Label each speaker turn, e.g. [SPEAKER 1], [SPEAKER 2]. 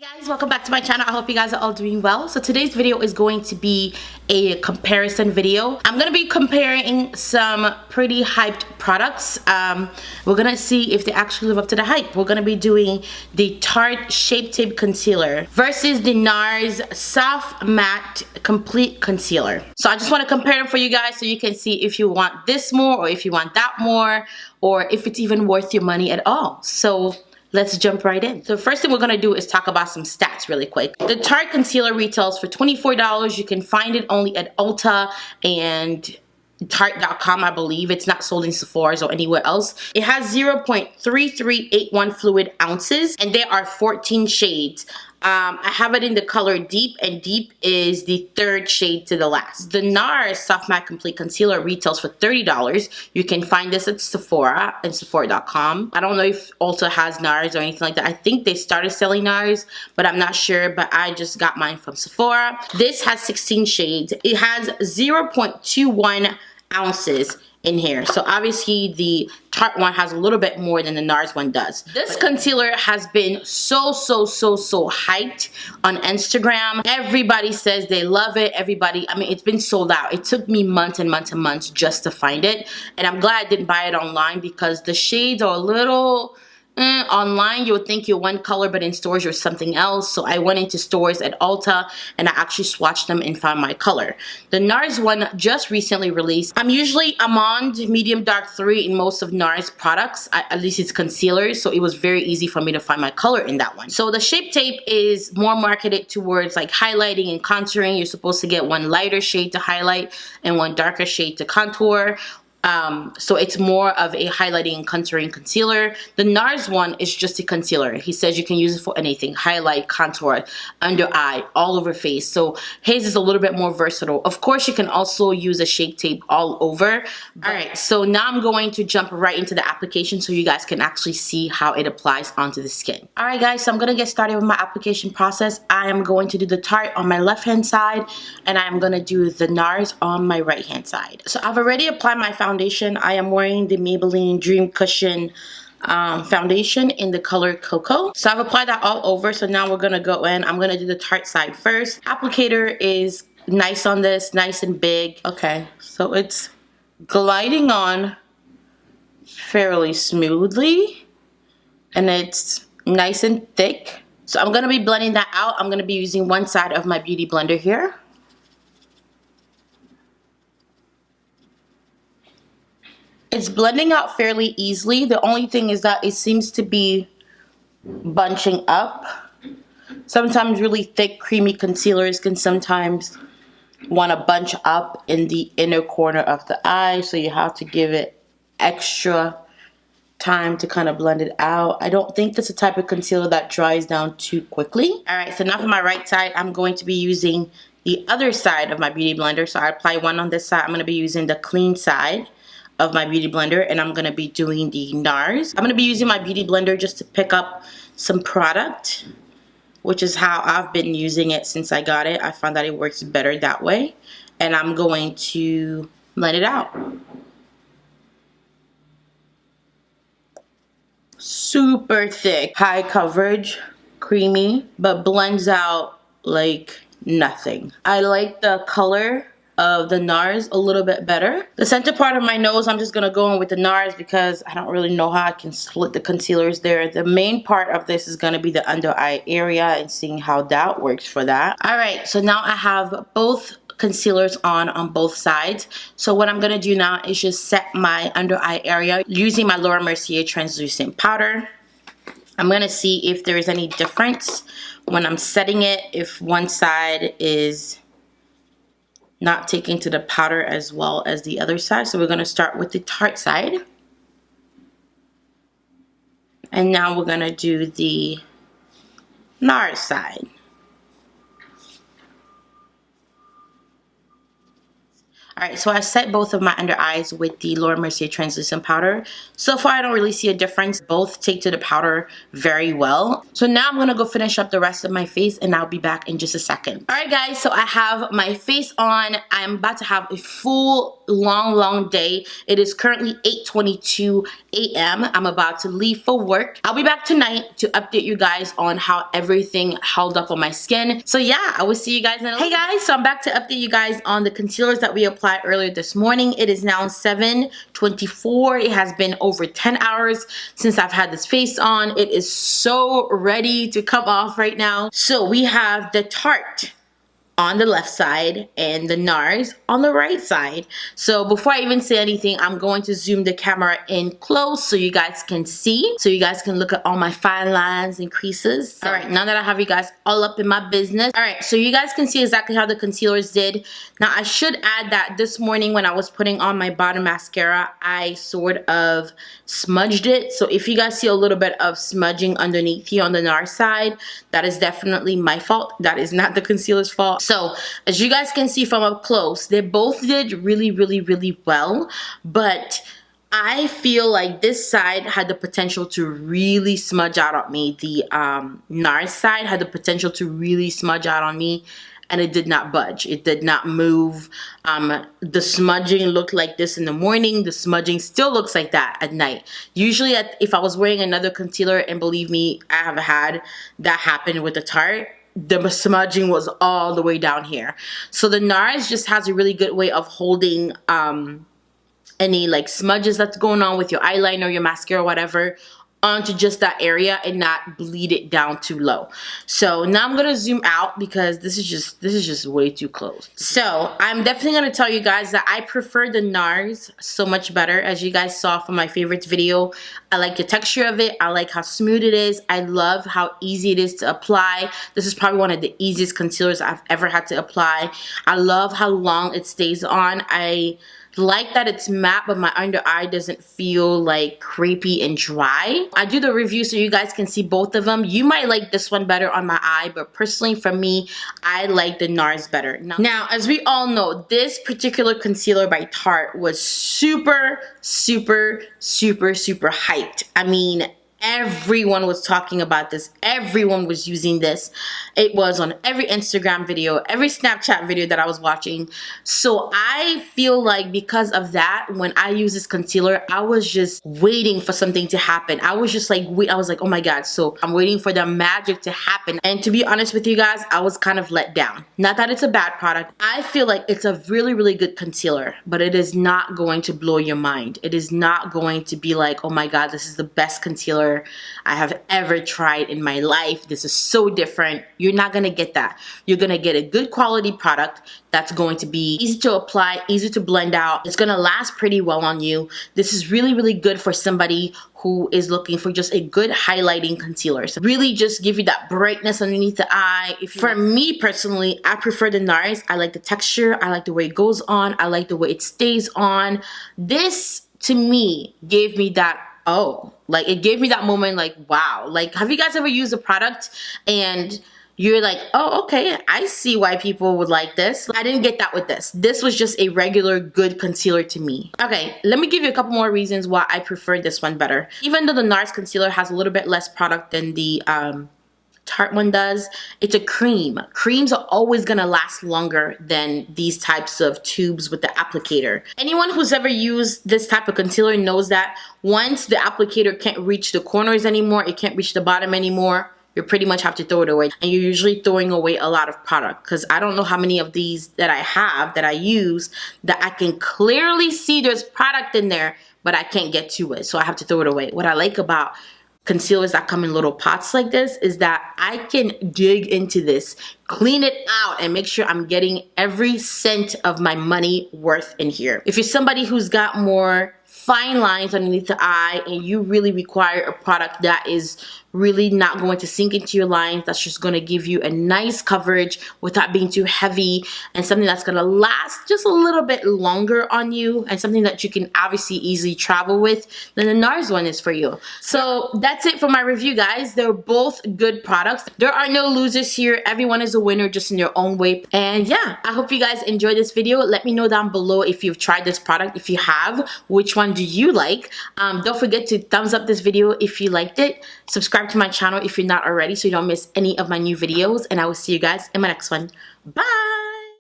[SPEAKER 1] Guys, welcome back to my channel. I hope you guys are all doing well. So today's video is going to be a comparison video. I'm going to be comparing some pretty hyped products. We're going to see if they actually live up to the hype. We're going to be doing the Tarte Shape Tape Concealer versus the NARS Soft Matte Complete Concealer. So I just want to compare them for you guys so you can see if you want this more or if you want that more or if it's even worth your money at all. So let's jump right in. So the first thing we're gonna do is talk about some stats really quick. The Tarte concealer retails for $24. You can find it only at Ulta and Tarte.com, I believe. It's not sold in Sephora's or anywhere else. It has 0.3381 fluid ounces and there are 14 shades. I have it in the color Deep, and Deep is the third shade to the last. The NARS Soft Matte Complete Concealer retails for $30. You can find this at Sephora and Sephora.com. I don't know if Ulta has NARS or anything like that. I think they started selling NARS, but I'm not sure. But I just got mine from Sephora. This has 16 shades. It has 0.21 ounces in here. So obviously the Tarte one has a little bit more than the NARS one does. This concealer has been so hyped on Instagram. Everybody says they love it. Everybody, I mean, it's been sold out. It took me months and months and months just to find it. And I'm glad I didn't buy it online because the shades are a little online you would think you're one color, but in stores you're something else. So I went into stores at Ulta and I actually swatched them and found my color. The NARS one just recently released. I'm usually Amande medium dark 3 in most of NARS products, at least it's concealers, so it was very easy for me to find my color in that one. So the Shape Tape is more marketed towards like highlighting and contouring. You're supposed to get one lighter shade to highlight and one darker shade to contour. So it's more of a highlighting and contouring concealer. The NARS one is just a concealer. He says you can use it for anything. Highlight, contour, under eye, all over face. So his is a little bit more versatile. Of course, you can also use a Shape Tape all over. Alright, so now I'm going to jump right into the application so you guys can actually see how it applies onto the skin. Alright guys, so I'm going to get started with my application process. I am going to do the Tarte on my left hand side and I'm going to do the NARS on my right hand side. So I've already applied my foundation. I am wearing the Maybelline Dream Cushion foundation in the color Cocoa. So I've applied that all over. So now we're going to go in. I'm going to do the Tarte side first. Applicator is nice on this, nice and big. Okay, so it's gliding on fairly smoothly and it's nice and thick. So I'm going to be blending that out. I'm going to be using one side of my Beauty Blender here. It's blending out fairly easily. The only thing is that it seems to be bunching up. Sometimes really thick, creamy concealers can sometimes want to bunch up in the inner corner of the eye. So you have to give it extra time to kind of blend it out. I don't think that's the type of concealer that dries down too quickly. Alright, so now for my right side, I'm going to be using the other side of my Beauty Blender. So I apply one on this side. I'm going to be using the clean side of my Beauty Blender and I'm going to be doing the NARS. I'm going to be using my Beauty Blender just to pick up some product, which is how I've been using it since I got it. I found that it works better that way. And I'm going to blend it out. Super thick, high coverage, creamy, but blends out like nothing. I like the color of the NARS a little bit better. The center part of my nose, I'm just going to go in with the NARS because I don't really know how I can split the concealers there. The main part of this is going to be the under eye area and seeing how that works for that. Alright, so now I have both concealers on both sides. So what I'm going to do now is just set my under eye area using my Laura Mercier translucent powder. I'm going to see if there is any difference when I'm setting it, if one side is not taking to the powder as well as the other side. So we're going to start with the Tarte side. And now we're going to do the NARS side. Alright, so I set both of my under eyes with the Laura Mercier translucent powder. So far I don't really see a difference. Both take to the powder very well. So now I'm going to go finish up the rest of my face and I'll be back in just a second. Alright guys, so I have my face on. I'm about to have a full long day. It is currently 8:22 a.m. I'm about to leave for work. I'll be back tonight to update you guys on how everything held up on my skin. So yeah, I will see you guys in a little bit. Hey guys, so I'm back to update you guys on the concealers that we applied earlier this morning. It is now 7:24. It has been over 10 hours since I've had this face on. It is so ready to come off right now. So we have the Tarte on the left side and the NARS on the right side. So before I even say anything, I'm going to zoom the camera in close so you guys can see, so you guys can look at all my fine lines and creases. All right, now that I have you guys all up in my business. All right, so you guys can see exactly how the concealers did. Now I should add that this morning when I was putting on my bottom mascara, I sort of smudged it. So if you guys see a little bit of smudging underneath here on the NARS side, that is definitely my fault. That is not the concealer's fault. So as you guys can see from up close, they both did really well, but I feel like this side had the potential to really smudge out on me. The NARS side had the potential to really smudge out on me, and it did not budge. It did not move. The smudging looked like this in the morning. The smudging still looks like that at night. Usually if I was wearing another concealer, and believe me, I have had that happen with the Tarte, the smudging was all the way down here. So the NARS just has a really good way of holding any like smudges that's going on with your eyeliner, your mascara, whatever, onto just that area and not bleed it down too low. So now I'm gonna zoom out because this is just way too close. So I'm definitely gonna tell you guys that I prefer the NARS so much better. As you guys saw from my favorites video, I like the texture of it. I like how smooth it is. I love how easy it is to apply. This is probably one of the easiest concealers I've ever had to apply. I love how long it stays on. I like that it's matte, but my under eye doesn't feel like crepey and dry. I do the review so you guys can see both of them. You might like this one better on my eye, but personally for me, I like the NARS better. Now, as we all know, this particular concealer by Tarte was super hyped. I mean, everyone was talking about this. Everyone was using this. It was on every Instagram video, every Snapchat video that I was watching. So I feel like because of that, when I use this concealer, I was just waiting for something to happen. I was just like, I was like, oh my God. So I'm waiting for the magic to happen. And to be honest with you guys, I was kind of let down. Not that it's a bad product. I feel like it's a really good concealer, but it is not going to blow your mind. It is not going to be like, oh my God, this is the best concealer I have ever tried in my life. This is so different. You're not gonna get that. You're gonna get a good quality product that's going to be easy to apply, easy to blend out. It's gonna last pretty well on you. This is really good for somebody who is looking for just a good highlighting concealer. So really just give you that brightness underneath the eye. For me personally, I prefer the NARS. I like the texture. I like the way it goes on. I like the way it stays on. This, to me, gave me that like it gave me that moment like, wow. Like, have you guys ever used a product and you're like, oh, okay, I see why people would like this. I didn't get that with this. This was just a regular good concealer to me. Okay, let me give you a couple more reasons why I prefer this one better. Even though the NARS concealer has a little bit less product than the Tarte one does, it's a cream. Creams are always gonna last longer than these types of tubes with the applicator. Anyone who's ever used this type of concealer knows that once the applicator can't reach the corners anymore, it can't reach the bottom anymore, you pretty much have to throw it away. And you're usually throwing away a lot of product, because I don't know how many of these that I have, that I use, that I can clearly see there's product in there, but I can't get to it, so I have to throw it away. What I like about concealers that come in little pots like this is that I can dig into this, clean it out, and make sure I'm getting every cent of my money worth in here. If you're somebody who's got more fine lines underneath the eye and you really require a product that is really not going to sink into your lines, that's just going to give you a nice coverage without being too heavy, and something that's going to last just a little bit longer on you, and something that you can obviously easily travel with, then the NARS one is for you. So that's it for my review, guys. They're both good products. There are no losers here. Everyone is a winner just in their own way. And yeah, I hope you guys enjoyed this video. Let me know down below if you've tried this product. If you have, which one do you like? Don't forget to thumbs up this video if you liked it. Subscribe to my channel if you're not already so you don't miss any of my new videos, and I will see you guys in my next one. Bye!